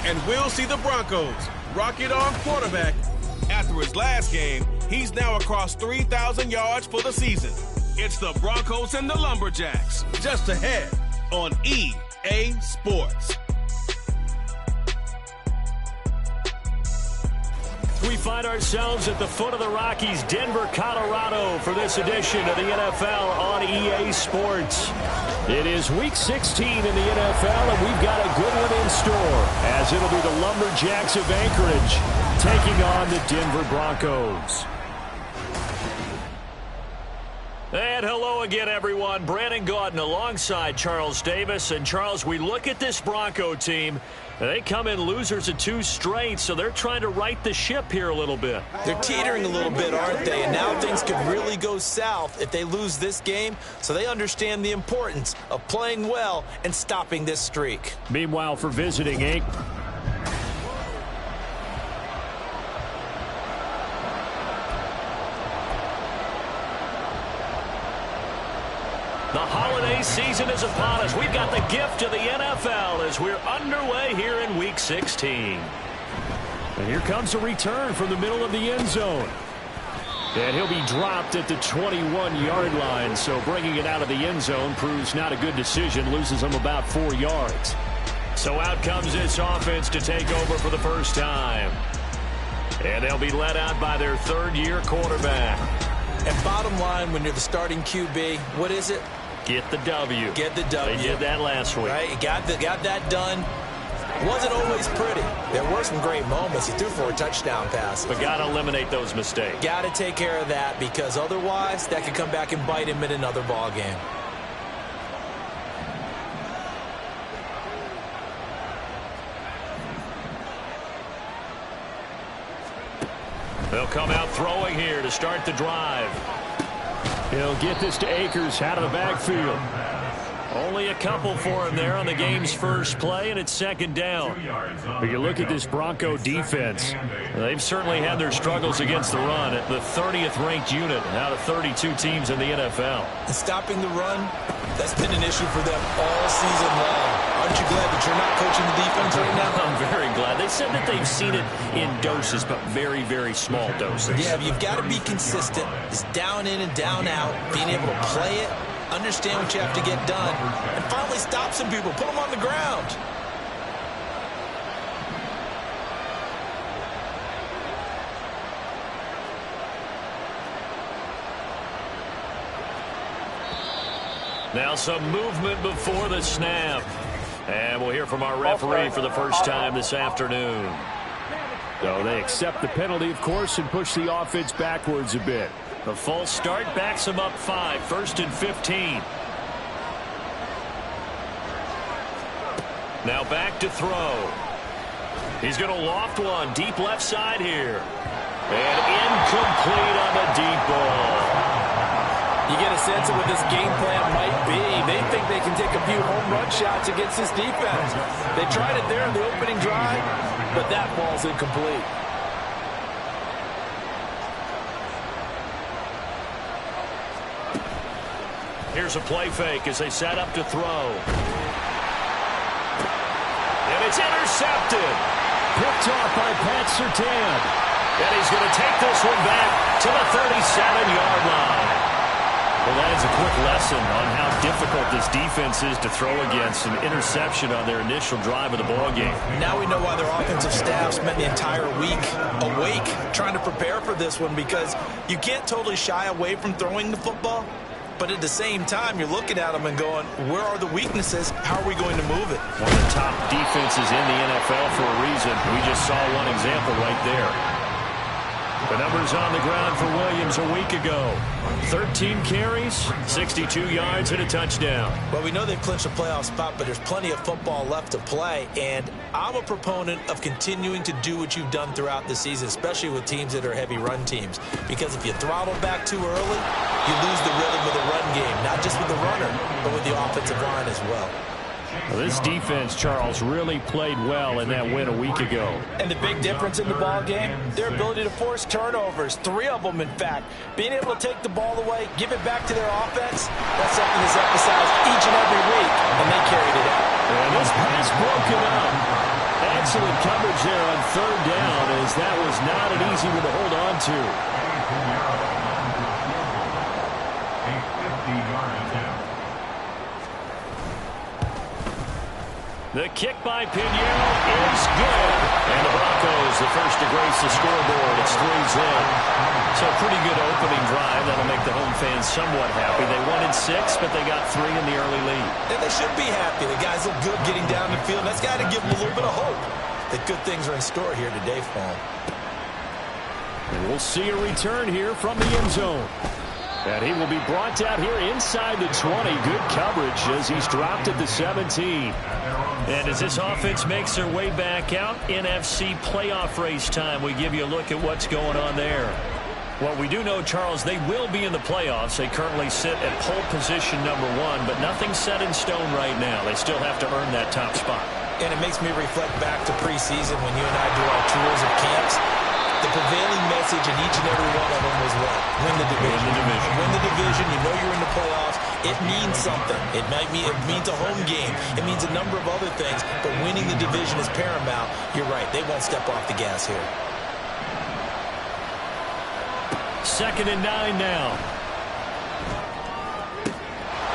And we'll see the Broncos rock it on quarterback. After his last game, he's now across 3,000 yards for the season. It's the Broncos and the Lumberjacks, just ahead on EA Sports. We find ourselves at the foot of the Rockies, Denver, Colorado, for this edition of the NFL on EA Sports. It is Week 16 in the NFL, and we've got a good one in store, as it'll be the Lumberjacks of Anchorage taking on the Denver Broncos. And hello again, everyone. Brandon Gaudin alongside Charles Davis. And, Charles, we look at this Bronco team. They come in losers of 2 straight, so they're trying to right the ship here a little bit. They're teetering a little bit, aren't they? And now things could really go south if they lose this game. So they understand the importance of playing well and stopping this streak. Meanwhile, for visiting Inc., the holiday season is upon us. We've got the gift of the NFL as we're underway here in Week 16. And here comes a return from the middle of the end zone. And he'll be dropped at the 21-yard line, so bringing it out of the end zone proves not a good decision, loses him about 4 yards. So out comes this offense to take over for the first time. And they'll be led out by their third-year quarterback. And bottom line, when you're the starting QB, what is it? Get the W. Get the W. They did that last week. Right, you got that done. Wasn't always pretty. There were some great moments. He threw 4 touchdown passes. But got to eliminate those mistakes. Got to take care of that, because otherwise that could come back and bite him in another ball game. They'll come out throwing here to start the drive. He'll get this to Akers out of the backfield. Only a couple for him there on the game's first play, and it's second down. But you look at this Bronco defense, they've certainly had their struggles against the run at the 30th ranked unit out of 32 teams in the NFL. And stopping the run, that's been an issue for them all season long. Aren't you glad that you're not coaching the defense right now? I'm very glad. They said that they've seen it in doses, but very, very small doses. Yeah, you've got to be consistent. It's down in and down out, being able to play it, understand what you have to get done, and finally stop some people, put them on the ground. Now some movement before the snap. And we'll hear from our referee for the first time this afternoon. So they accept the penalty, of course, and push the offense backwards a bit. The false start backs them up 5, 1st and 15. Now back to throw. He's going to loft one deep left side here. And incomplete on the deep ball. You get a sense of what this game plan might be. They think they can take a few home run shots against this defense. They tried it there in the opening drive, but that ball's incomplete. Here's a play fake as they set up to throw. And it's intercepted. Picked off by Pat Surtain. And he's going to take this one back to the 37-yard line. Well, that is a quick lesson on how difficult this defense is to throw against. An interception on their initial drive of the ballgame. Now we know why their offensive staff spent the entire week awake trying to prepare for this one, because you can't totally shy away from throwing the football. But at the same time, you're looking at them and going, where are the weaknesses? How are we going to move it? One of the top defenses in the NFL for a reason. We just saw one example right there. The numbers on the ground for Williams a week ago. 13 carries, 62 yards, and a touchdown. Well, we know they've clinched a playoff spot, but there's plenty of football left to play. And I'm a proponent of continuing to do what you've done throughout the season, especially with teams that are heavy run teams. Because if you throttle back too early, you lose the rhythm of the run game, not just with the runner, but with the offensive line as well. Well, this defense, Charles, really played well in that win a week ago. And the big difference in the ball game, their ability to force turnovers, 3 of them, in fact. Being able to take the ball away, give it back to their offense, that's something that's emphasized each and every week, and they carried it out. And this pass broken up. And excellent coverage there on third down, as that was not an easy one to hold on to. The kick by Pinheiro is good. And the Broncos, the first to grace the scoreboard. It's 3-zip. So a pretty good opening drive. That'll make the home fans somewhat happy. They wanted 6, but they got 3 in the early lead. And they should be happy. The guys look good getting down the field. That's got to give them a little bit of hope that good things are in store here today for them. And we'll see a return here from the end zone. And he will be brought down here inside the 20. Good coverage as he's dropped at the 17. And as this offense makes their way back out, NFC playoff race time, we give you a look at what's going on there. Well, we do know, Charles, they will be in the playoffs. They currently sit at pole position number 1, but nothing's set in stone right now. They still have to earn that top spot. And it makes me reflect back to preseason when you and I do our tours of camps. The prevailing message in each and every one of them was what? Win the division. Win the division. You know you're in the playoffs. It means something. It means a home game. It means a number of other things. But winning the division is paramount. You're right. They won't step off the gas here. 2nd and 9 now.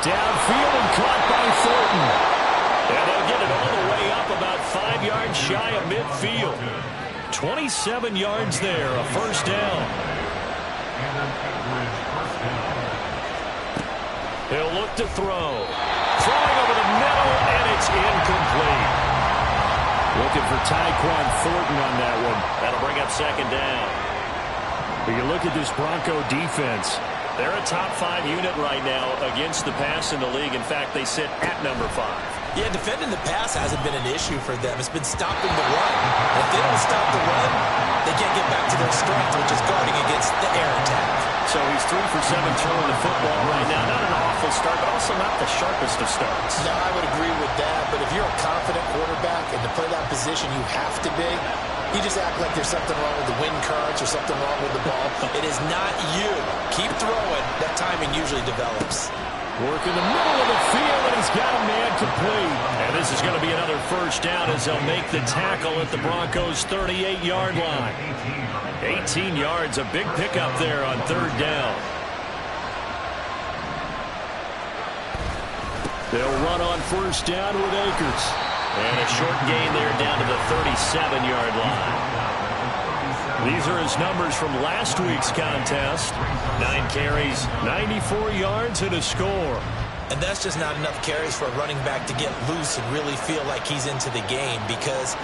Downfield and caught by Thornton. And they'll get it all the way up about 5 yards shy of midfield. 27 yards there, a first down. He'll look to throw. Throwing over the middle, and it's incomplete. Looking for Tyquan Thornton on that one. That'll bring up 2nd down. But you look at this Bronco defense. They're a top 5 unit right now against the pass in the league. In fact, they sit at number 5. Yeah, defending the pass hasn't been an issue for them. It's been stopping the run. And if they don't stop the run, they can't get back to their strength, which is guarding against the air attack. So he's 3 for 7 throwing the football right now. Not an awful start, but also not the sharpest of starts. No, I would agree with that. But if you're a confident quarterback and to play that position, you have to be. You just act like there's something wrong with the wind currents or something wrong with the ball. It is not you. Keep throwing. That timing usually develops. Work in the middle of the field, and he's got a man complete. And this is going to be another first down as they'll make the tackle at the Broncos' 38-yard line. 18 yards, a big pickup there on 3rd down. They'll run on first down with Akers. And a short gain there down to the 37-yard line. These are his numbers from last week's contest. 9 carries, 94 yards, and a score. And that's just not enough carries for a running back to get loose and really feel like he's into the game, because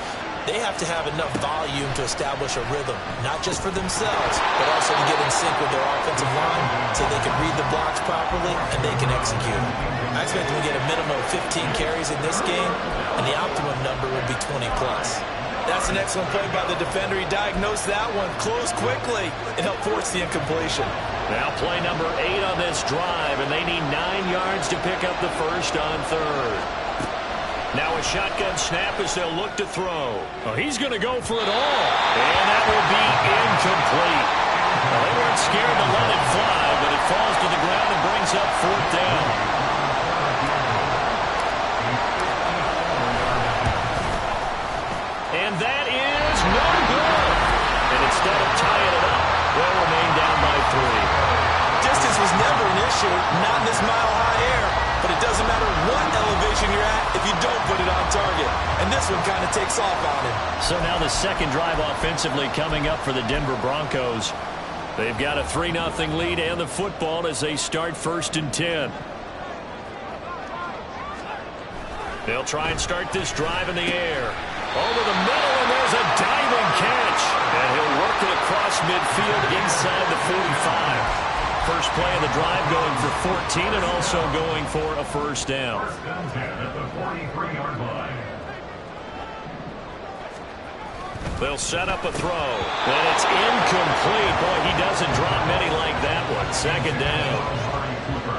they have to have enough volume to establish a rhythm, not just for themselves, but also to get in sync with their offensive line so they can read the blocks properly and they can execute. I expect them to get a minimum of 15 carries in this game, and the optimum number would be 20+. That's an excellent play by the defender. He diagnosed that one, closed quickly, and helped force the incompletion. Now play number 8 on this drive, and they need 9 yards to pick up the first on 3rd. Now a shotgun snap as they'll look to throw. Oh, he's going to go for it all, and that will be incomplete. Well, they weren't scared to let it fly, but it falls to the ground and brings up 4th down. And that is no good. And instead of tying it up, they'll remain down by 3. Distance was never an issue, not in this mile-high air. But it doesn't matter what elevation you're at if you don't put it on target. And this one kind of takes off on him. So now the second drive offensively coming up for the Denver Broncos. They've got a 3-0 lead and the football as they start 1st and 10. They'll try and start this drive in the air. Over the middle, and there's a diving catch. And he'll work it across midfield inside the 45. First play of the drive going for 14 and also going for a first down. They'll set up a throw. And it's incomplete. Boy, he doesn't drop many like that one. 2nd down.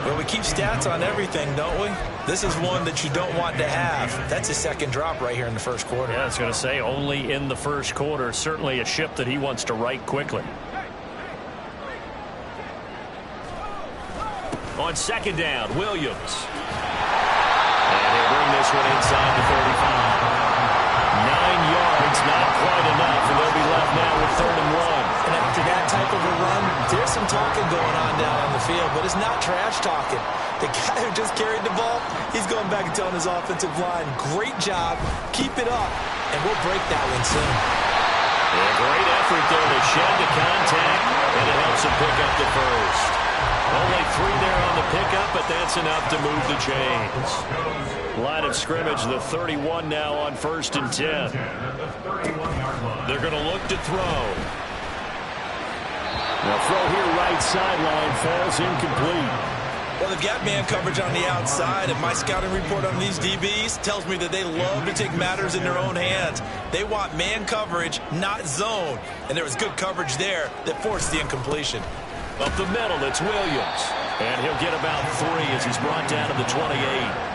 Well, we keep stats on everything, don't we? This is one that you don't want to have. That's his 2nd drop right here in the 1st quarter. Yeah, I was going to say only in the 1st quarter. Certainly a ship that he wants to right quickly. On 2nd down, Williams. And he'll bring this one inside the 35. 9 yards some talking going on down on the field, but it's not trash talking. The guy who just carried the ball, he's going back and telling his offensive line, great job, keep it up, and we'll break that one soon. A great effort there to shed the contact, and it helps him pick up the first. Only 3 there on the pickup, but that's enough to move the chains. Line of scrimmage, the 31 now on 1st and 10. They're going to look to throw. Now throw here right sideline, falls incomplete. Well, they've got man coverage on the outside, and my scouting report on these DBs tells me that they love to take matters in their own hands. They want man coverage, not zone. And there was good coverage there that forced the incompletion. Up the middle, it's Williams. And he'll get about 3 as he's brought down to the 28.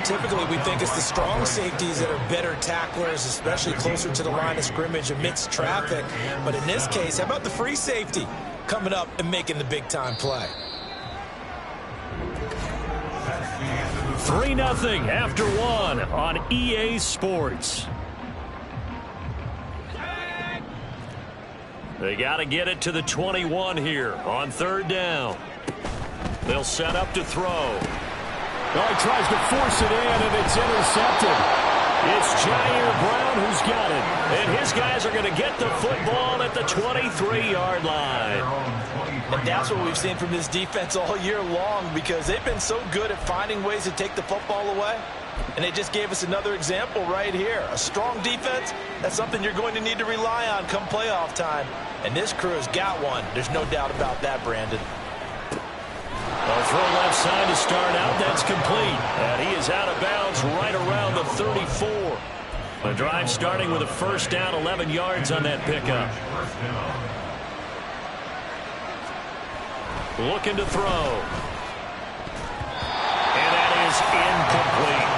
Typically, we think it's the strong safeties that are better tacklers, especially closer to the line of scrimmage amidst traffic. But in this case, how about the free safety coming up and making the big-time play? 3-0 after 1 on EA Sports. They got to get it to the 21 here on 3rd down. They'll set up to throw. Oh, he tries to force it in, and it's intercepted. It's Jair Brown who's got it. And his guys are going to get the football at the 23-yard line. And that's what we've seen from this defense all year long, because they've been so good at finding ways to take the football away. And they just gave us another example right here. A strong defense, that's something you're going to need to rely on come playoff time. And this crew has got one. There's no doubt about that, Brandon. A throw left side to start out. That's complete. And he is out of bounds right around the 34. The drive starting with a 1st down, 11 yards on that pickup. Looking to throw. And that is incomplete.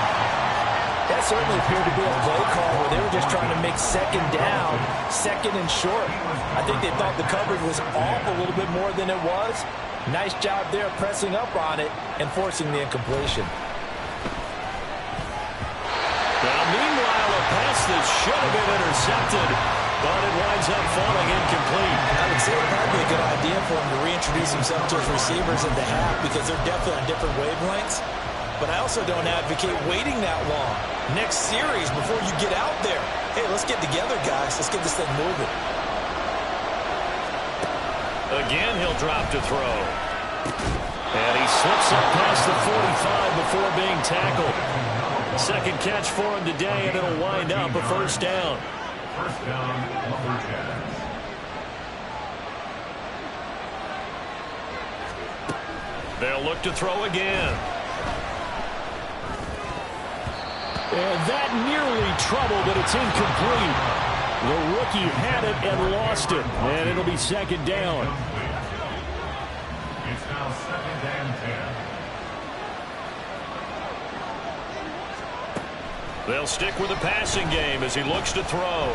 That certainly appeared to be a play call where they were just trying to make 2nd down, 2nd and short. I think they thought the coverage was off a little bit more than it was. Nice job there pressing up on it and forcing the incompletion. Now, meanwhile, a pass that should have been intercepted, but it winds up falling incomplete. I would say it would probably be a good idea for him to reintroduce himself to his receivers at the half, because they're definitely on different wavelengths. But I also don't advocate waiting that long. Next series, before you get out there, hey, let's get together, guys. Let's get this thing moving. Again, he'll drop to throw. And he slips up past the 45 before being tackled. 2nd catch for him today, and it'll wind up a 1st down. They'll look to throw again. And that nearly trouble, but it's incomplete. The rookie had it and lost it, and it'll be 2nd down. It's now 2nd and 10. They'll stick with the passing game as he looks to throw.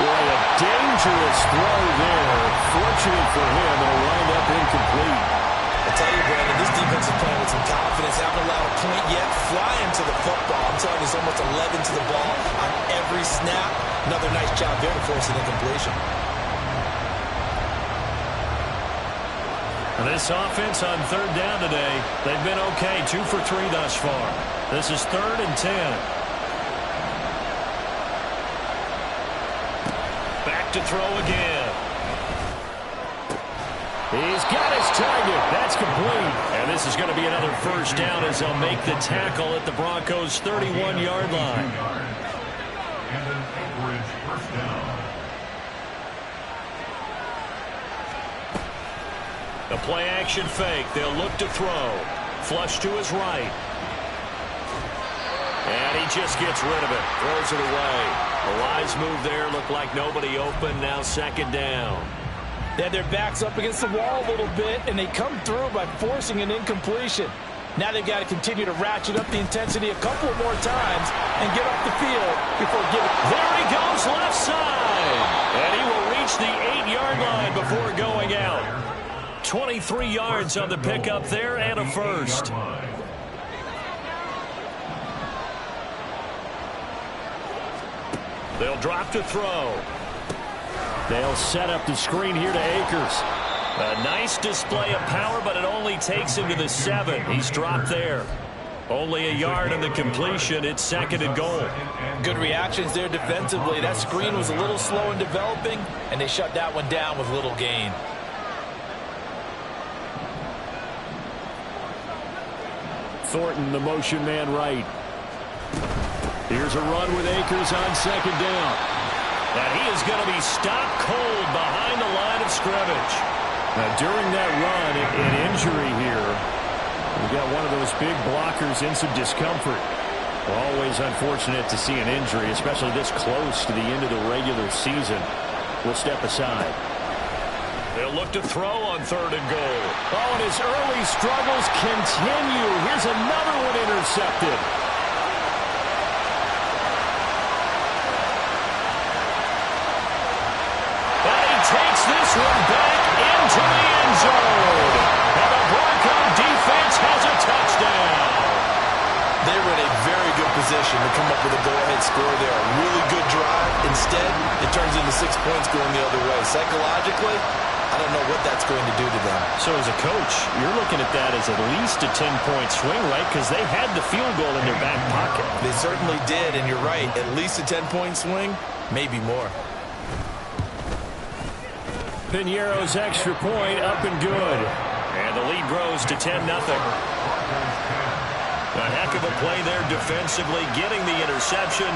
Boy, a dangerous throw there. Fortunate for him, it'll wind up incomplete. I tell you, Brandon, this defense is playing with some confidence. Haven't allowed a point yet. Flying to the football. I'm telling you, it's almost 11 to the ball on every snap. Another nice job there to force an incompletion. This offense on 3rd down today, they've been okay. 2 for 3 thus far. This is 3rd and 10. Back to throw again. He's got his target. That's complete. And this is going to be another 1st down as they'll make the tackle at the Broncos' 31-yard line. And an Anchorage 1st down. The play-action fake. They'll look to throw. Flush to his right. And he just gets rid of it. Throws it away. A wise move there. Looked like nobody open. Now 2nd down. They had their backs up against the wall a little bit, and they come through by forcing an incompletion. Now they've got to continue to ratchet up the intensity a couple of more times and get off the field before giving. There he goes, left side. And he will reach the 8-yard line before going out. 23 yards on the pickup there and a 1st. They'll drop to throw. They'll set up the screen here to Akers. A nice display of power, but it only takes him to the 7. He's dropped there. Only a yard on the completion. It's 2nd and goal. Good reactions there defensively. That screen was a little slow in developing, and they shut that one down with little gain. Thornton, the motion man right. Here's a run with Akers on 2nd down. And he is going to be stopped cold behind the line of scrimmage. Now, during that run, an injury here. We've got one of those big blockers in some discomfort. Always unfortunate to see an injury, especially this close to the end of the regular season. We'll step aside. They'll look to throw on 3rd and goal. Oh, and his early struggles continue. Here's another one intercepted. And he takes this one back into the end zone. And the Bronco defense has a touchdown. They were in a very good position to come up with a go-ahead score there. A really good drive. Instead, it turns into 6 points going the other way. Psychologically, I don't know what that's going to do to them. So as a coach, you're looking at that as at least a 10-point swing, right? Because they had the field goal in their back pocket. They certainly did, and you're right. At least a 10-point swing, maybe more. Piñeiro's extra point up and good. And the lead grows to 10-0. A heck of a play there defensively, getting the interception.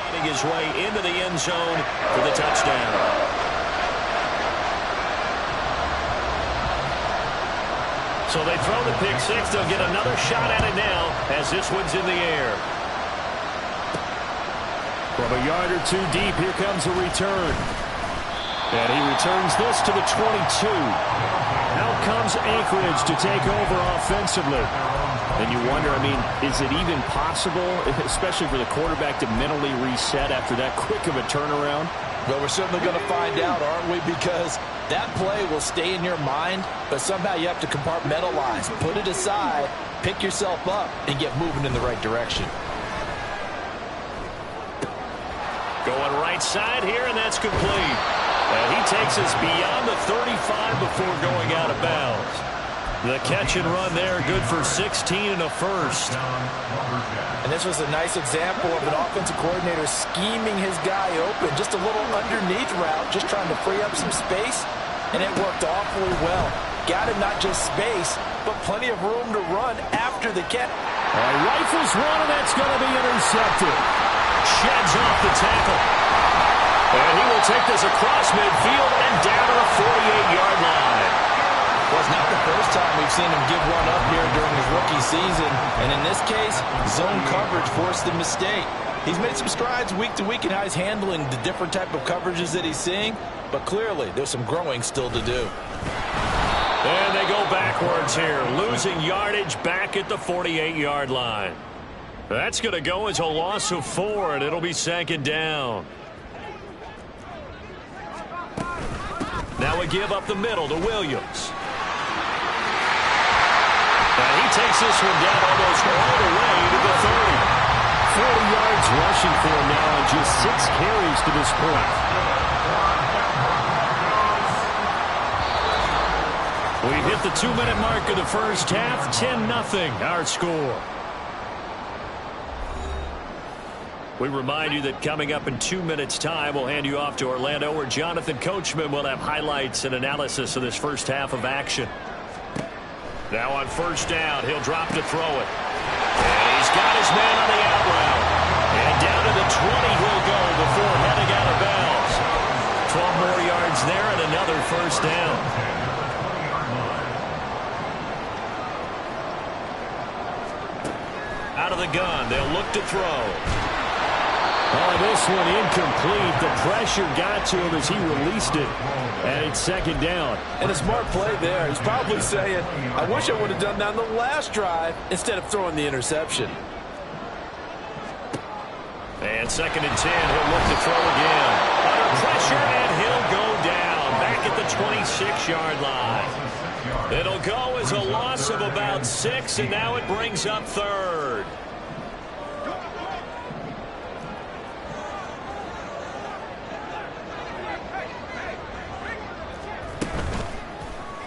Getting his way into the end zone for the touchdown. So they throw the pick six. They'll get another shot at it now as this one's in the air. From a yard or two deep, here comes a return. And he returns this to the 22. Out comes Anchorage to take over offensively. And you wonder, I mean, is it even possible, especially for the quarterback, to mentally reset after that quick of a turnaround? Well, we're certainly going to find out, aren't we? Because that play will stay in your mind, but somehow you have to compartmentalize, put it aside, pick yourself up, and get moving in the right direction. Going right side here, and that's complete. And he takes us beyond the 35 before going out of bounds. The catch and run there, good for 16 and a first. And this was a nice example of an offensive coordinator scheming his guy open. Just a little underneath route, just trying to free up some space, and it worked awfully well. Got him not just space, but plenty of room to run after the catch. Rifles one, and that's going to be intercepted. Sheds off the tackle. And he will take this across midfield and down to the 48-yard line. Well, it's not the first time we've seen him give one up here during his rookie season. And in this case, zone coverage forced the mistake. He's made some strides week to week in how he's handling the different type of coverages that he's seeing. But clearly, there's some growing still to do. And they go backwards here, losing yardage back at the 48-yard line. That's going to go as a loss of 4, and it'll be 2nd down. Now we give up the middle to Williams. And he takes this one down almost all the way to the 30. 40 yards rushing for him now on just 6 carries to this point. We hit the 2-minute mark of the first half. 10-0 our score. We remind you that coming up in 2 minutes' time, we'll hand you off to Orlando, where Jonathan Coachman will have highlights and analysis of this first half of action. Now on first down, he'll drop to throw it. And he's got his man on the out route. And down to the 20 he'll go before heading out of bounds. 12 more yards there and another first down. Out of the gun, they'll look to throw. Oh, this one incomplete. The pressure got to him as he released it. And it's 2nd down. And a smart play there. He's probably saying, I wish I would have done that on the last drive instead of throwing the interception. And 2nd and 10, he'll look to throw again. Under pressure, and he'll go down. Back at the 26-yard line. It'll go as a loss of about 6, and now it brings up 3rd.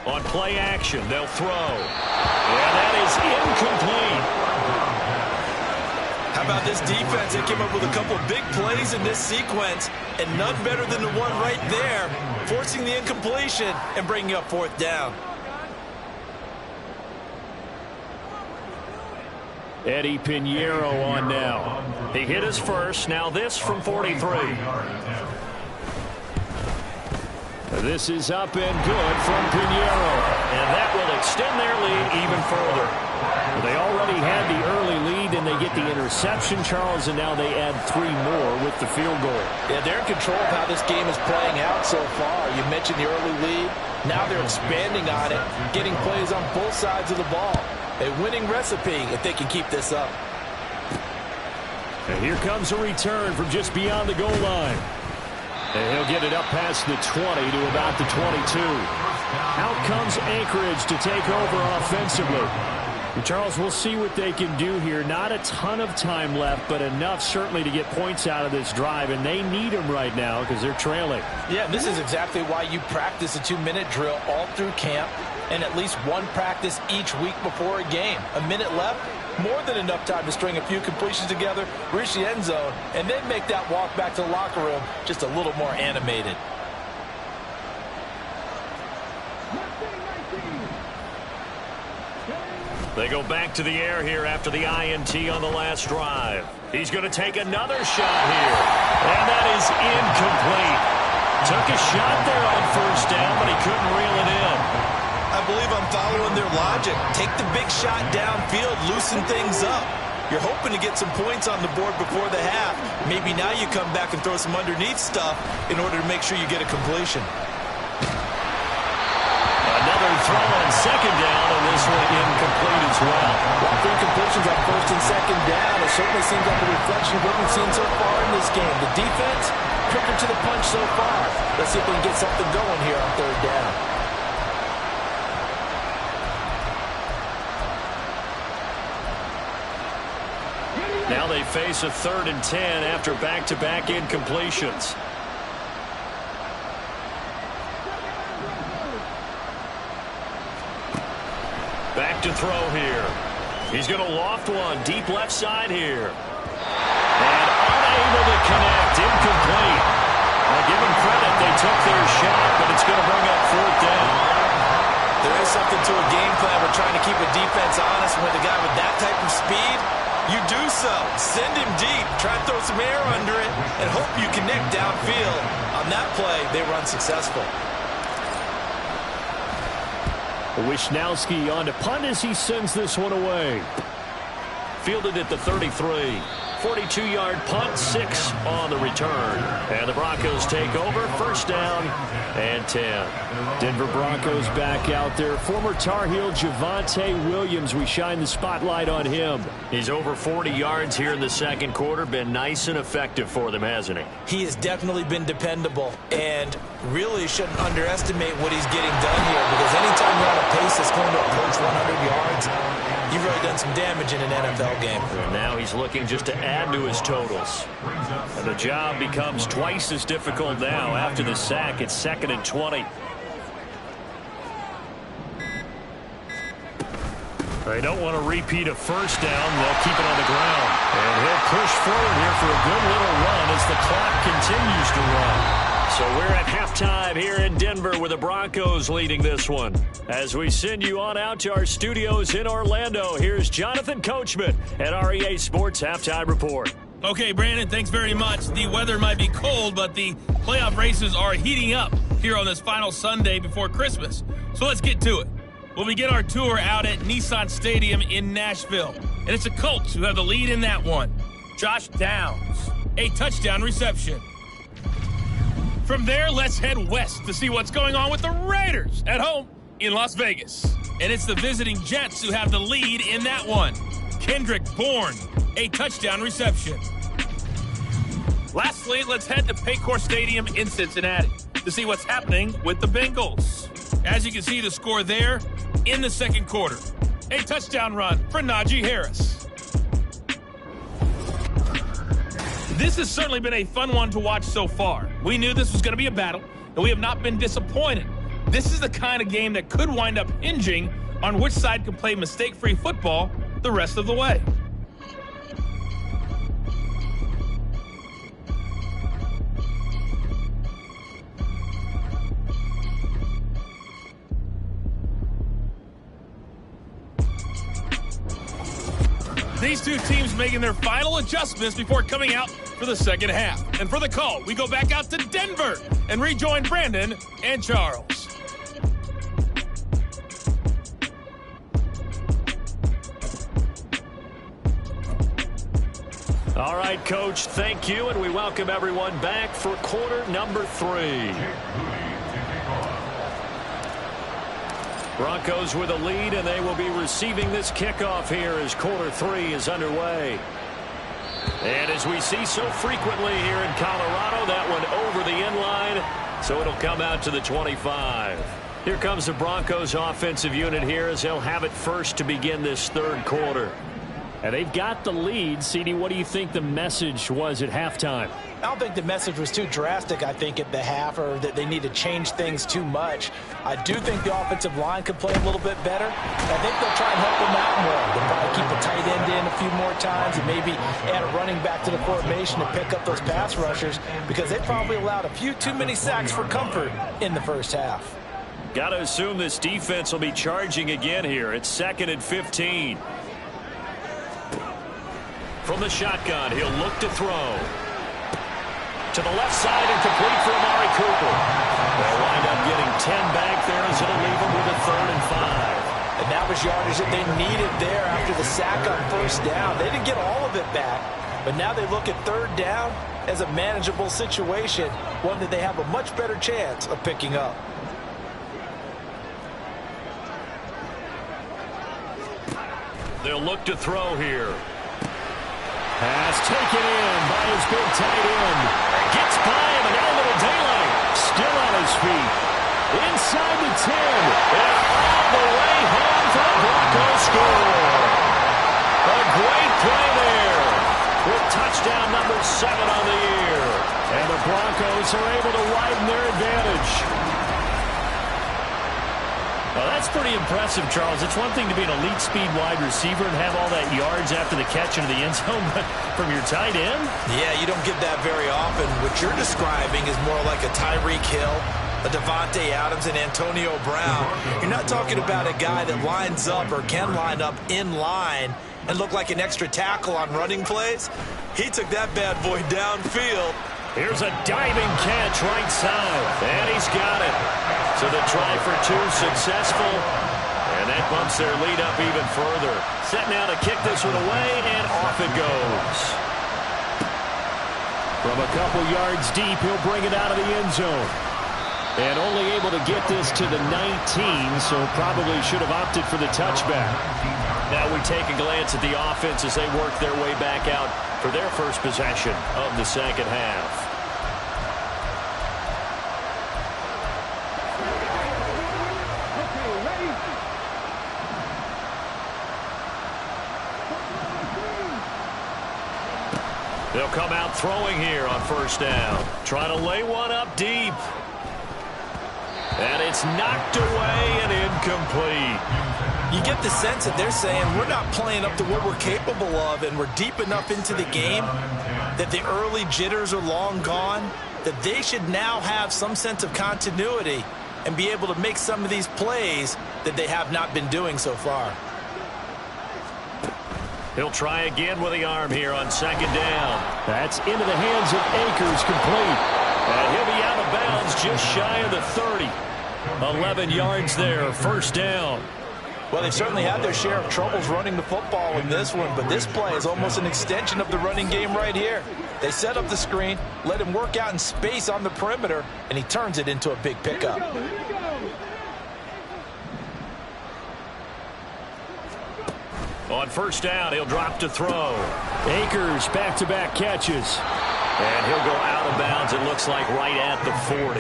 On play action, they'll throw. And that is incomplete. How about this defense? They came up with a couple of big plays in this sequence, and none better than the one right there, forcing the incompletion and bringing up 4th down. Eddie Pinheiro on now. He hit his first. Now this from 43. This is up and good from Pinheiro. And that will extend their lead even further. They already had the early lead, and they get the interception, Charles, and now they add 3 more with the field goal. Yeah, they're in control of how this game is playing out so far. You mentioned the early lead. Now they're expanding on it, getting plays on both sides of the ball. A winning recipe if they can keep this up. And here comes a return from just beyond the goal line. And he'll get it up past the 20 to about the 22. Out comes Anchorage to take over offensively. And Charles, we'll see what they can do here. Not a ton of time left, but enough certainly to get points out of this drive, and they need them right now because they're trailing. Yeah, this is exactly why you practice a 2-minute drill all through camp and at least one practice each week before a game. A minute left, more than enough time to string a few completions together, reach the end zone, and then make that walk back to the locker room just a little more animated. They go back to the air here after the INT on the last drive. He's going to take another shot here. And that is incomplete. Took a shot there on 1st down, but he couldn't reel it in. I believe I'm following their logic. Take the big shot downfield, loosen things up. You're hoping to get some points on the board before the half. Maybe now you come back and throw some underneath stuff in order to make sure you get a completion. Another throw on 2nd down, and this one incomplete as well. Well, for incompletions on 1st and 2nd down, it certainly seems like a reflection of what we've seen so far in this game. The defense, quicker to the punch so far. Let's see if we can get something going here on 3rd down. Now they face a 3rd and 10 after back-to-back incompletions. Back to throw here. He's going to loft one deep left side here. And unable to connect. Incomplete. Now give them credit. They took their shot, but it's going to bring up 4th down. There is something to a game plan with trying to keep a defense honest. With a guy with that type of speed, you do so. Send him deep. Try to throw some air under it and hope you connect downfield. On that play, they were unsuccessful. Wisnowski on to punt as he sends this one away. Fielded at the 33. 42-yard punt, 6 on the return. And the Broncos take over, 1st down and 10. Denver Broncos back out there. Former Tar Heel Javonte Williams, we shine the spotlight on him. He's over 40 yards here in the 2nd quarter. Been nice and effective for them, hasn't he? He has definitely been dependable, and really shouldn't underestimate what he's getting done here, because anytime you're on a pace that's going to approach 100 yards, you've really done some damage in an NFL game. And now he's looking just to add to his totals. And the job becomes twice as difficult now after the sack. It's 2nd and 20. They don't want to repeat a 1st down. They'll keep it on the ground. And he'll push forward here for a good little run as the clock continues to run. So we're at halftime here in Denver with the Broncos leading this one. As we send you on out to our studios in Orlando, here's Jonathan Coachman at REA Sports Halftime Report. Okay, Brandon, thanks very much. The weather might be cold, but the playoff races are heating up here on this final Sunday before Christmas. So let's get to it. We'll begin our tour out at Nissan Stadium in Nashville. And it's the Colts who have the lead in that one. Josh Downs, a touchdown reception. From there, let's head west to see what's going on with the Raiders at home in Las Vegas. And it's the visiting Jets who have the lead in that one. Kendrick Bourne, a touchdown reception. Lastly, let's head to Paycor Stadium in Cincinnati to see what's happening with the Bengals. As you can see, the score there in the second quarter. A touchdown run for Najee Harris. This has certainly been a fun one to watch so far. We knew this was going to be a battle, and we have not been disappointed. This is the kind of game that could wind up hinging on which side can play mistake-free football the rest of the way. These two teams making their final adjustments before coming out for the second half. And for the call, we go back out to Denver and rejoin Brandon and Charles. All right, Coach, thank you, and we welcome everyone back for quarter number 3. Broncos with a lead, and they will be receiving this kickoff here as quarter 3 is underway. And as we see so frequently here in Colorado, that one over the end line, so it'll come out to the 25. Here comes the Broncos offensive unit here as they'll have it first to begin this third quarter. And they've got the lead. CD, what do you think the message was at halftime? I don't think the message was too drastic, I think, at the half, or that they need to change things too much. I do think the offensive line could play a little bit better. I think they'll try and help them out more. They'll probably keep a tight end in a few more times and maybe add a running back to the formation to pick up those pass rushers, because they probably allowed a few too many sacks for comfort in the first half. Got to assume this defense will be charging again here. It's 2nd and 15. From the shotgun, he'll look to throw. To the left side and complete for Amari Cooper. They'll wind up getting 10 back there as it'll leave them with a 3rd and 5. And that was yardage that they needed there after the sack on first down. They didn't get all of it back, but now they look at 3rd down as a manageable situation, one that they have a much better chance of picking up. They'll look to throw here. Pass taken in by his big tight end. Gets by him, and now a little daylight. Still on his feet. Inside the 10. And all the way home for the Broncos score. A great play there. With touchdown number 7 on the year. And the Broncos are able to widen their advantage. Well, that's pretty impressive, Charles. It's one thing to be an elite speed wide receiver and have all that yards after the catch into the end zone, but from your tight end? Yeah, you don't get that very often. What you're describing is more like a Tyreek Hill, a Devontae Adams, and Antonio Brown. You're not talking about a guy that lines up or can line up in line and look like an extra tackle on running plays. He took that bad boy downfield. Here's a diving catch right side, and he's got it. So the try for 2 successful, and that bumps their lead up even further. Set now to kick this one away, and off it goes. From a couple yards deep, he'll bring it out of the end zone. And only able to get this to the 19, so probably should have opted for the touchback. Now we take a glance at the offense as they work their way back out for their first possession of the second half. They'll come out throwing here on first down. Trying to lay one up deep. And it's knocked away and incomplete. You get the sense that they're saying we're not playing up to what we're capable of, and we're deep enough into the game that the early jitters are long gone, that they should now have some sense of continuity and be able to make some of these plays that they have not been doing so far. He'll try again with the arm here on second down. That's into the hands of Akers, complete. And he'll be out of bounds just shy of the 30. 11 yards there, first down. Well, they've certainly had their share of troubles running the football in this one, but this play is almost an extension of the running game right here. They set up the screen, let him work out in space on the perimeter, and he turns it into a big pickup. On first down, he'll drop to throw. Akers, back-to-back catches. And he'll go out of bounds, it looks like, right at the 40.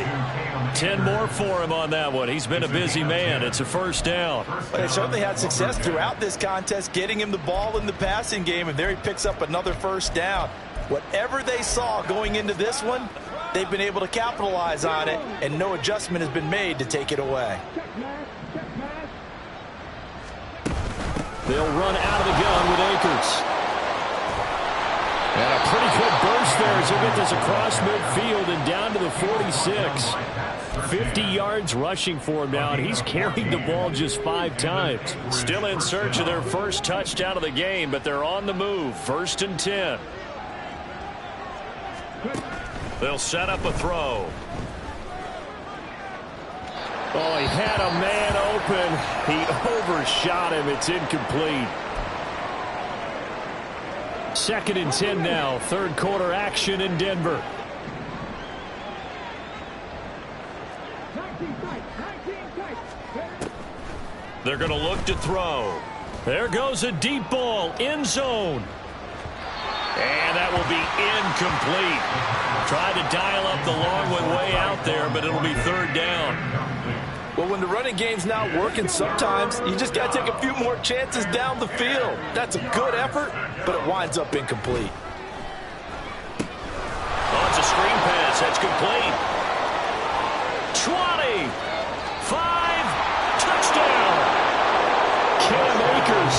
10 more for him on that one. He's been a busy man. It's a first down. They certainly had success throughout this contest getting him the ball in the passing game, and there he picks up another first down. Whatever they saw going into this one, they've been able to capitalize on it, and no adjustment has been made to take it away. They'll run out of the gun with Akers. And a pretty good burst there as he'll get this across midfield and down to the 46. 50 yards rushing for him now, and he's carried the ball just 5 times. Still in search of their first touchdown of the game, but they're on the move. 1st and 10. They'll set up a throw. Oh, he had a man open. He overshot him. It's incomplete. 2nd and 10 now. 3rd quarter action in Denver. They're going to look to throw. There goes a deep ball. End zone. And that will be incomplete. Tried to dial up the long one way out there, but it'll be 3rd down. Well, when the running game's not working, sometimes you just got to take a few more chances down the field. That's a good effort, but it winds up incomplete. Oh, it's a screen pass. That's complete. 20. 5. Touchdown. Cam Akers.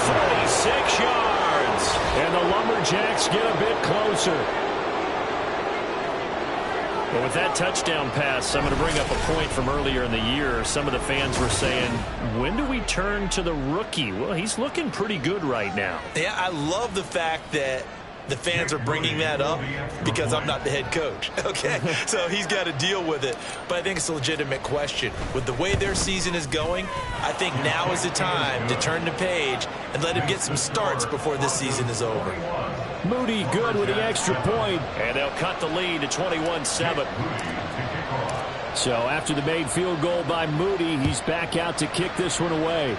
46 yards. And the Lumberjacks get a bit closer. Well, with that touchdown pass, I'm going to bring up a point from earlier in the year. Some of the fans were saying, when do we turn to the rookie? Well, he's looking pretty good right now. Yeah, I love the fact that the fans are bringing that up because I'm not the head coach, okay? So he's got to deal with it. But I think it's a legitimate question. With the way their season is going, I think now is the time to turn the page and let him get some starts before this season is over. Moody good with the extra point, and they'll cut the lead to 21-7. So after the made field goal by Moody, he's back out to kick this one away.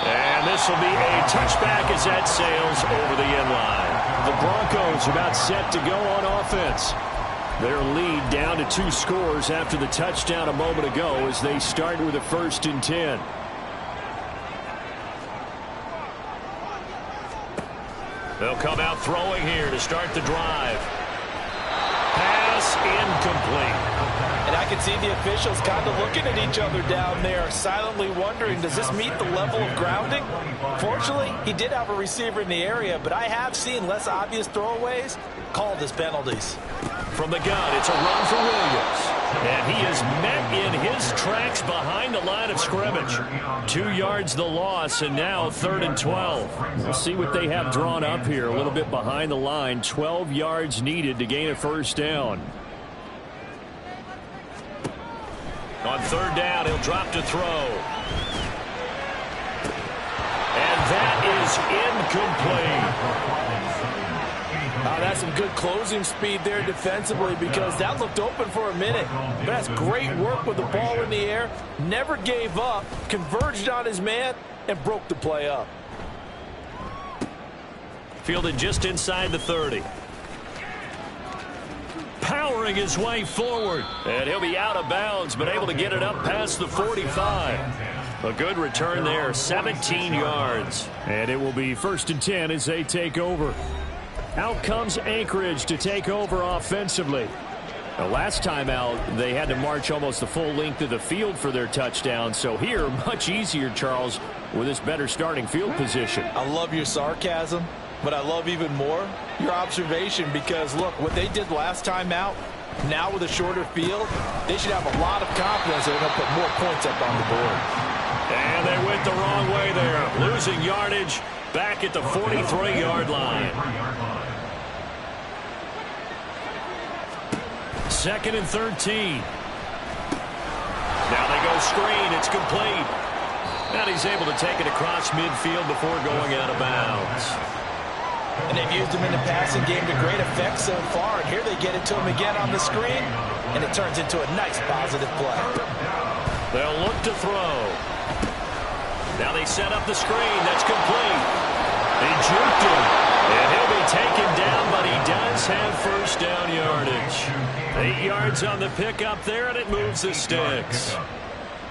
And this will be a touchback as that sails over the end line. The Broncos are about set to go on offense. Their lead down to 2 scores after the touchdown a moment ago as they start with a 1st and 10. They'll come out throwing here to start the drive. Pass incomplete. And I can see the officials kind of looking at each other down there, silently wondering, does this meet the level of grounding? Fortunately, he did have a receiver in the area, but I have seen less obvious throwaways called as penalties. From the gun, it's a run for Williams. And he is met in his tracks behind the line of scrimmage. 2 yards the loss, and now 3rd and 12. We'll see what they have drawn up here. A little bit behind the line. 12 yards needed to gain a 1st down. On 3rd down, he'll drop to throw. And that is incomplete. That's some good closing speed there defensively because that looked open for a minute. But that's great work with the ball in the air. Never gave up, converged on his man, and broke the play up. Fielded just inside the 30. Powering his way forward. And he'll be out of bounds, but able to get it up past the 45. A good return there, 17 yards. And it will be 1st and 10 as they take over. Out comes Anchorage to take over offensively. The last time out, they had to march almost the full length of the field for their touchdown. So here, much easier, Charles, with this better starting field position. I love your sarcasm, but I love even more your observation because, look, what they did last time out, now with a shorter field, they should have a lot of confidence they're going to put more points up on the board. And they went the wrong way there, losing yardage back at the 43-yard line. 2nd and 13. Now they go screen. It's complete. And he's able to take it across midfield before going out of bounds. And they've used him in the passing game to great effect so far. And here they get it to him again on the screen. And it turns into a nice positive play. They'll look to throw. Now they set up the screen. That's complete. He juked him, and he'll be taken down, but he does have first down yardage. 8 yards on the pickup there, and it moves the sticks.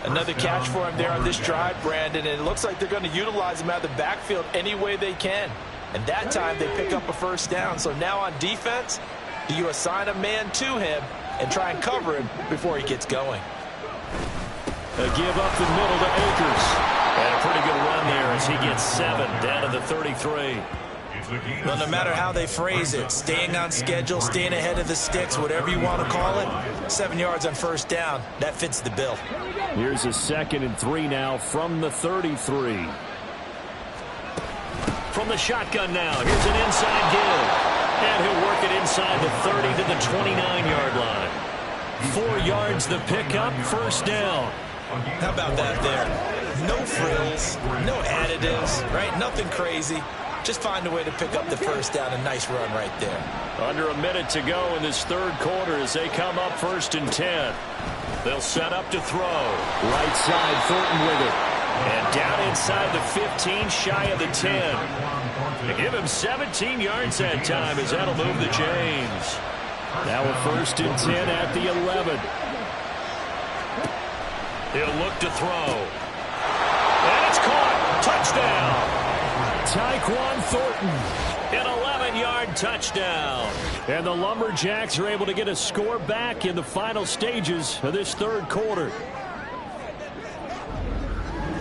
Another catch for him there on this drive, Brandon, and it looks like they're going to utilize him out of the backfield any way they can. And that time they pick up a first down. So now on defense, you assign a man to him and try and cover him before he gets going. A give up the middle to Akers. And a pretty good run there as he gets 7 down to the 33. Well, no matter how they phrase it, staying on schedule, staying ahead of the sticks, whatever you want to call it, 7 yards on first down, that fits the bill. Here's a 2nd and 3 now from the 33. From the shotgun now, here's an inside give. And he'll work it inside the 30 to the 29-yard line. 4 yards the pickup, first down. How about that there? No frills, no additives, right? Nothing crazy. Just find a way to pick up the first down. A nice run right there. Under a minute to go in this third quarter as they come up 1st and 10. They'll set up to throw. Right side, Thornton with it. And down inside the 15, shy of the 10. They give him 17 yards that time as that'll move the chains. Now a 1st and 10 at the 11. He'll look to throw. And it's caught. Touchdown. Tyquan Thornton. An 11-yard touchdown. And the Lumberjacks are able to get a score back in the final stages of this third quarter.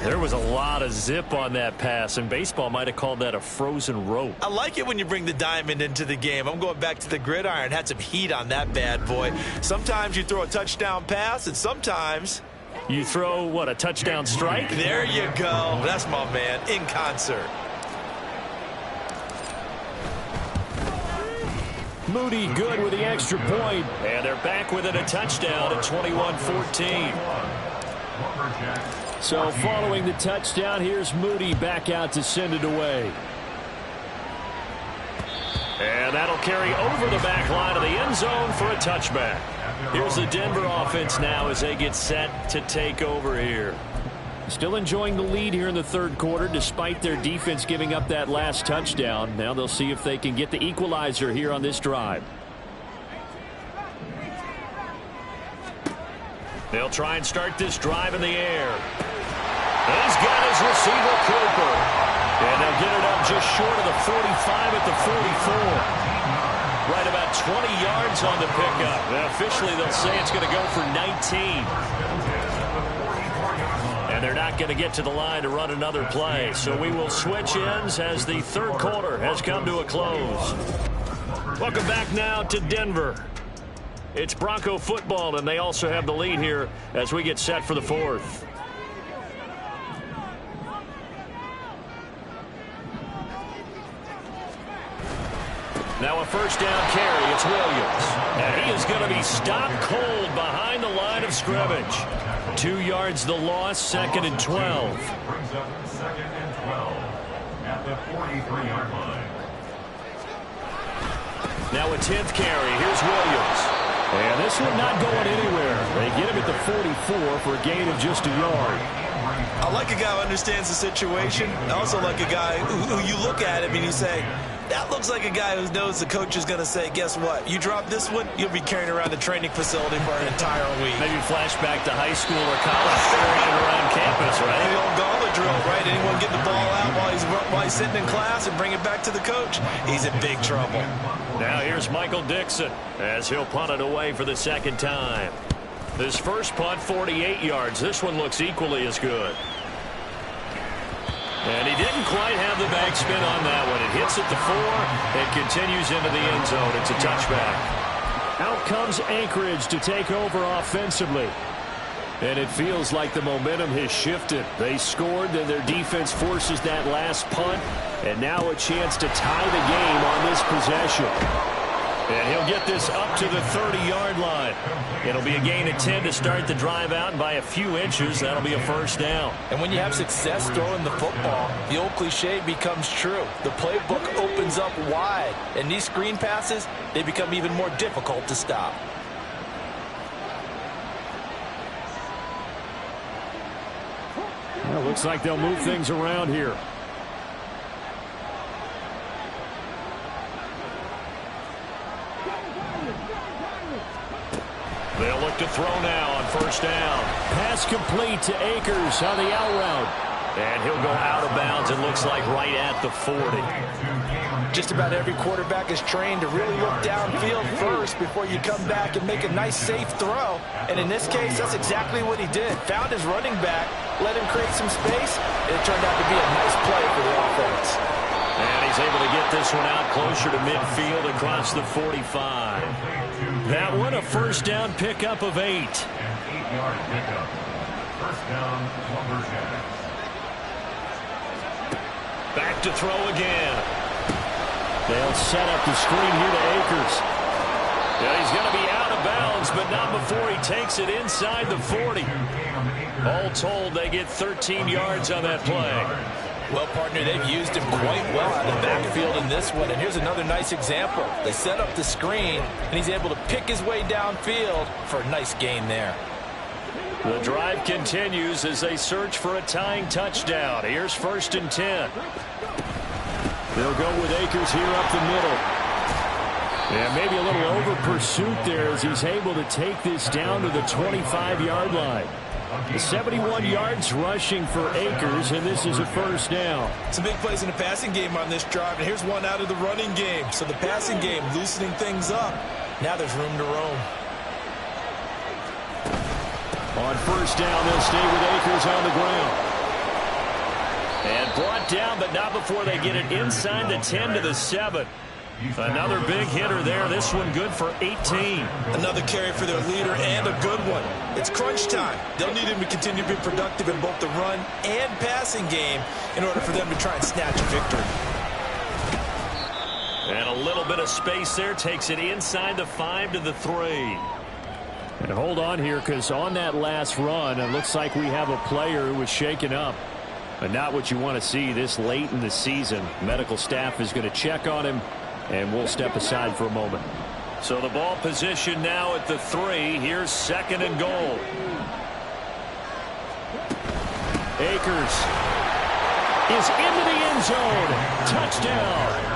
There was a lot of zip on that pass, and baseball might have called that a frozen rope. I like it when you bring the diamond into the game. I'm going back to the gridiron. Had some heat on that bad boy. Sometimes you throw a touchdown pass, and sometimes you throw, what, a touchdown strike? There you go. That's my man, in concert. Moody good with the extra point. And they're back with it, a touchdown at 21-14. So following the touchdown, here's Moody back out to send it away. And that'll carry over the back line of the end zone for a touchback. Here's the Denver offense now as they get set to take over here. Still enjoying the lead here in the third quarter despite their defense giving up that last touchdown. Now they'll see if they can get the equalizer here on this drive. They'll try and start this drive in the air. He's got his receiver, Cooper. And they'll get it up just short of the 45 at the 44. Right about 20 yards on the pickup. Now, officially, they'll say it's going to go for 19. And they're not going to get to the line to run another play. So we will switch ends as the third quarter has come to a close. Welcome back now to Denver. It's Bronco football, and they also have the lead here as we get set for the fourth. Now a first down carry. It's Williams. And he is going to be stopped cold behind the line of scrimmage. 2 yards the loss, 2nd and 12. Brings up 2nd and 12 at the 43-yard line. Now a 10th carry. Here's Williams. And this one not going anywhere. They get him at the 44 for a gain of just a yard. I like a guy who understands the situation. I also like a guy who you look at him and you say, that looks like a guy who knows the coach is going to say, guess what? You drop this one, you'll be carrying around the training facility for an entire week. Maybe flashback to high school or college, carrying it around campus, right? The old gauntlet drill, right? Anyone get the ball out while he's sitting in class and bring it back to the coach? He's in big trouble. Now here's Michael Dixon as he'll punt it away for the second time. This first punt, 48 yards. This one looks equally as good. And he didn't quite have the backspin on that one. It hits at the 4 and continues into the end zone. It's a touchback. Out comes Anchorage to take over offensively. And it feels like the momentum has shifted. They scored, then their defense forces that last punt. And now a chance to tie the game on this possession. And he'll get this up to the 30-yard line. It'll be a gain of 10 to start the drive out, and by a few inches, that'll be a first down. And when you have success throwing the football, the old cliche becomes true. The playbook opens up wide, and these screen passes, they become even more difficult to stop. Well, looks like they'll move things around here. throw now on first down. Pass complete to Akers on the out route. And he'll go out of bounds, it looks like, right at the 40. Just about every quarterback is trained to really look downfield first before you come back and make a nice, safe throw. And in this case, that's exactly what he did. Found his running back, let him create some space, and it turned out to be a nice play for the offense. And he's able to get this one out closer to midfield across the 45. That one, a first down pickup of 8. An 8-yard pickup. First down, Lumberjacks. Back to throw again. They'll set up the screen here to Akers. Yeah, he's going to be out of bounds, but not before he takes it inside the 40. All told, they get 13 yards on that play. Well, partner, they've used him quite well out of the backfield in this one. And here's another nice example. They set up the screen, and he's able to pick his way downfield for a nice gain there. The drive continues as they search for a tying touchdown. Here's 1st and 10. They'll go with Akers here up the middle. And maybe a little over pursuit there as he's able to take this down to the 25-yard line. 71 yards rushing for Akers, and this is a first down. Some big plays in the passing game on this drive, and here's one out of the running game. So the passing game loosening things up. Now there's room to roam. On first down, they'll stay with Akers on the ground. And brought down, but not before they get it inside the 10 to the 7. Another big hitter there. This one good for 18. Another carry for their leader and a good one. It's crunch time. They'll need him to continue to be productive in both the run and passing game in order for them to try and snatch a victory. And a little bit of space there. Takes it inside the 5 to the 3. And hold on here, because on that last run, it looks like we have a player who was shaken up. But not what you want to see this late in the season. Medical staff is going to check on him, and we'll step aside for a moment. So the ball position now at the 3. Here's 2nd and goal. Akers is into the end zone. Touchdown.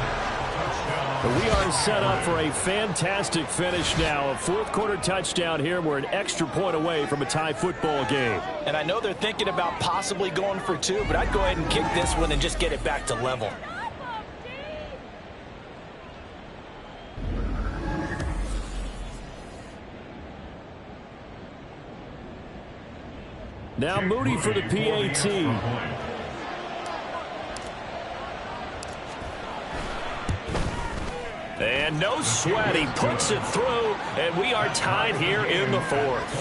We are set up for a fantastic finish now. A fourth-quarter touchdown here. We're an extra point away from a tie football game. And I know they're thinking about possibly going for 2, but I'd go ahead and kick this one and just get it back to level. Now Moody for the PAT. And no sweat. He puts it through, and we are tied here in the 4th.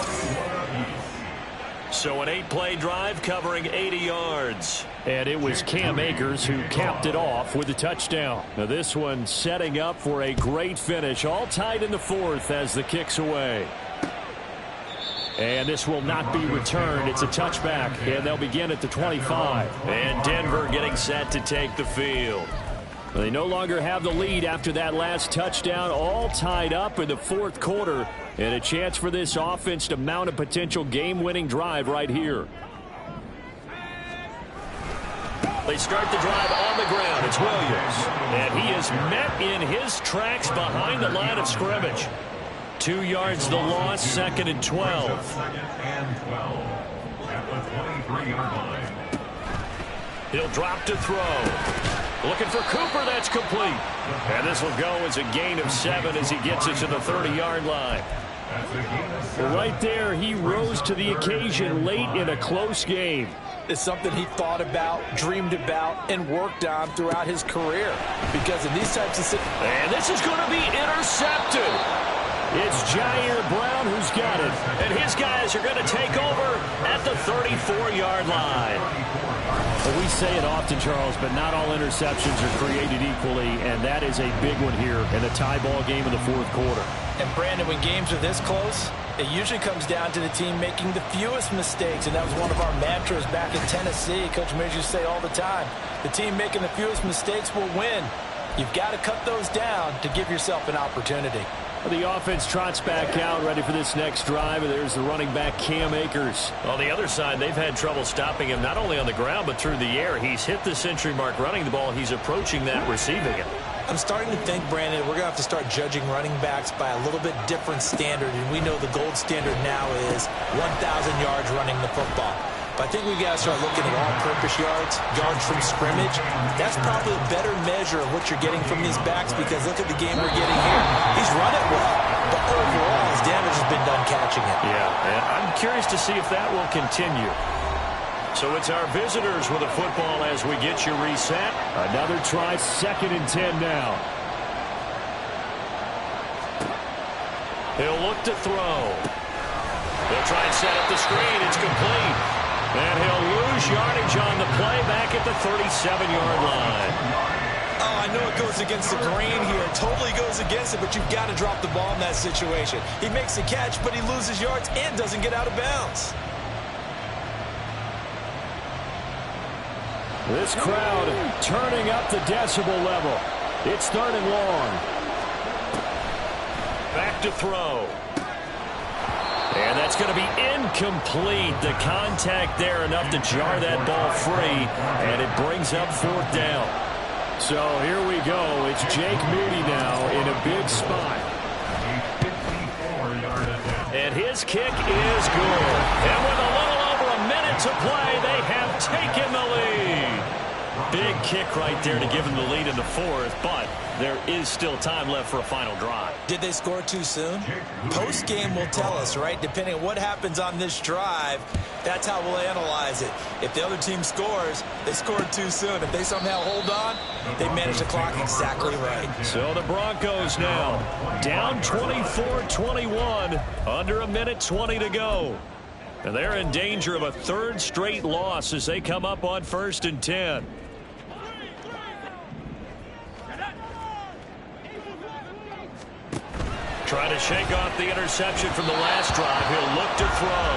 So an 8-play drive covering 80 yards. And it was Cam Akers who capped it off with a touchdown. Now this one setting up for a great finish. All tied in the 4th as the kick's away. And this will not be returned. It's a touchback, and they'll begin at the 25. And Denver getting set to take the field. They no longer have the lead after that last touchdown. All tied up in the 4th quarter. And a chance for this offense to mount a potential game-winning drive right here. They start the drive on the ground. It's Williams. And he is met in his tracks behind the line of scrimmage. 2 yards the loss, 2nd and 12. 2nd and 12 at the 23-yard line. He'll drop to throw. Looking for Cooper. That's complete. And this will go as a gain of 7 as he gets it to the 30-yard line. Right there, he rose to the occasion late in a close game. It's something he thought about, dreamed about, and worked on throughout his career. Because in these types of situations... And this is going to be intercepted. It's Jair Brown who's got it. And his guys are going to take over at the 34-yard line. Well, we say it often, Charles, but not all interceptions are created equally, and that is a big one here in a tie ball game in the 4th quarter. And, Brandon, when games are this close, it usually comes down to the team making the fewest mistakes, and that was one of our mantras back in Tennessee. Coach Mears used to say all the time, the team making the fewest mistakes will win. You've got to cut those down to give yourself an opportunity. The offense trots back out, ready for this next drive, and there's the running back, Cam Akers. On the other side, they've had trouble stopping him not only on the ground but through the air. He's hit the century mark running the ball. He's approaching that receiving it. I'm starting to think, Brandon, we're going to have to start judging running backs by a little bit different standard, and we know the gold standard now is 1,000 yards running the football. But I think we've got to start looking at all-purpose yards, yards from scrimmage. That's probably a better measure of what you're getting from these backs, because look at the game we're getting here. He's run it well, but overall his damage has been done catching it. Yeah, and I'm curious to see if that will continue. So it's our visitors with a football as we get you reset. Another try, 2nd and 10 now. He'll look to throw. He'll try and set up the screen. It's complete. And he'll lose yardage on the play back at the 37-yard line. Oh, I know it goes against the grain here. It totally goes against it, but you've got to drop the ball in that situation. He makes the catch, but he loses yards and doesn't get out of bounds. This crowd turning up the decibel level. It's 3rd and long. Back to throw. And that's going to be incomplete. The contact there enough to jar that ball free, and it brings up 4th down. So here we go. It's Jake Moody now in a big spot. And his kick is good. And with a little over a minute to play, they have taken the lead. Big kick right there to give them the lead in the 4th, but there is still time left for a final drive. Did they score too soon? Post-game will tell us, right? Depending on what happens on this drive, that's how we'll analyze it. If the other team scores, they scored too soon. If they somehow hold on, they manage the clock exactly right. So the Broncos now down 24-21, under a minute 20 to go. And they're in danger of a 3rd straight loss as they come up on 1st and 10. Trying to shake off the interception from the last drive. He'll look to throw.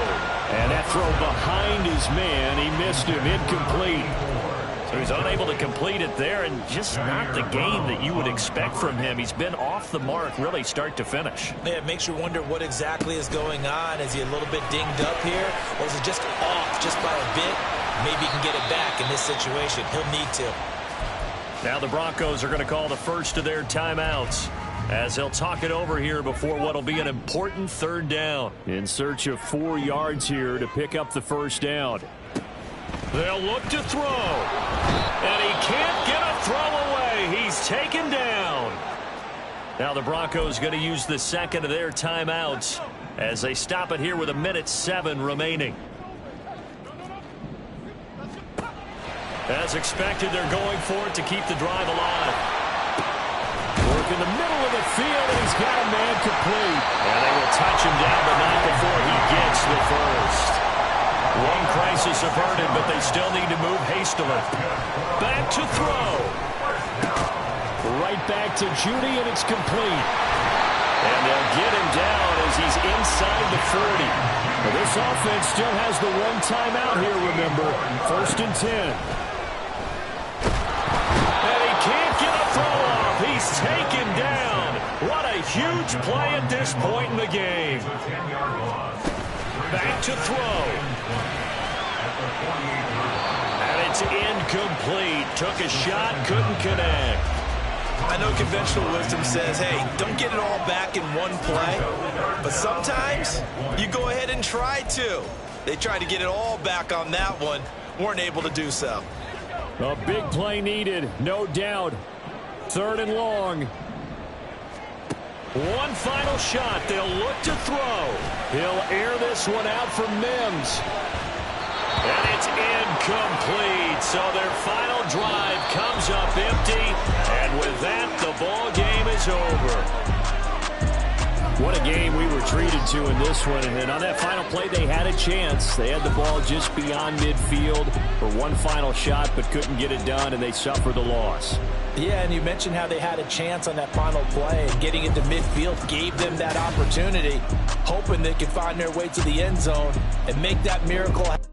And that throw behind his man. He missed him. Incomplete. So he's unable to complete it there, and just not the game that you would expect from him. He's been off the mark really start to finish. Yeah, it makes you wonder what exactly is going on. Is he a little bit dinged up here, or is it just off just by a bit? Maybe he can get it back in this situation. He'll need to. Now the Broncos are going to call the first of their timeouts, as they'll talk it over here before what will be an important 3rd down. In search of 4 yards here to pick up the 1st down. They'll look to throw. And he can't get a throw away. He's taken down. Now the Broncos going to use the 2nd of their timeouts as they stop it here with 1:07 remaining. As expected, they're going for it to keep the drive alive. Work in the middle of the field, and he's got a man complete. And they will touch him down, but not before he gets the first. One crisis averted, but they still need to move hastily. Back to throw. Right back to Judy, and it's complete. And they'll get him down as he's inside the 40. Well, this offense still has the 1 timeout here, remember. 1st and 10. And he can't get a throw off. He's taken down. What a huge play at this point in the game. Back to throw. And it's incomplete. Took a shot, couldn't connect. I know conventional wisdom says, hey, don't get it all back in one play. But sometimes you go ahead and try to. They tried to get it all back on that one. Weren't able to do so. A big play needed, no doubt. 3rd and long. One final shot. They'll look to throw. He'll air this one out for Mims. And it's incomplete. So their final drive comes up empty. And with that, the ball game is over. What a game we were treated to in this one. And on that final play, they had a chance. They had the ball just beyond midfield for one final shot, but couldn't get it done, and they suffered the loss. Yeah, and you mentioned how they had a chance on that final play, and getting into midfield gave them that opportunity, hoping they could find their way to the end zone and make that miracle happen.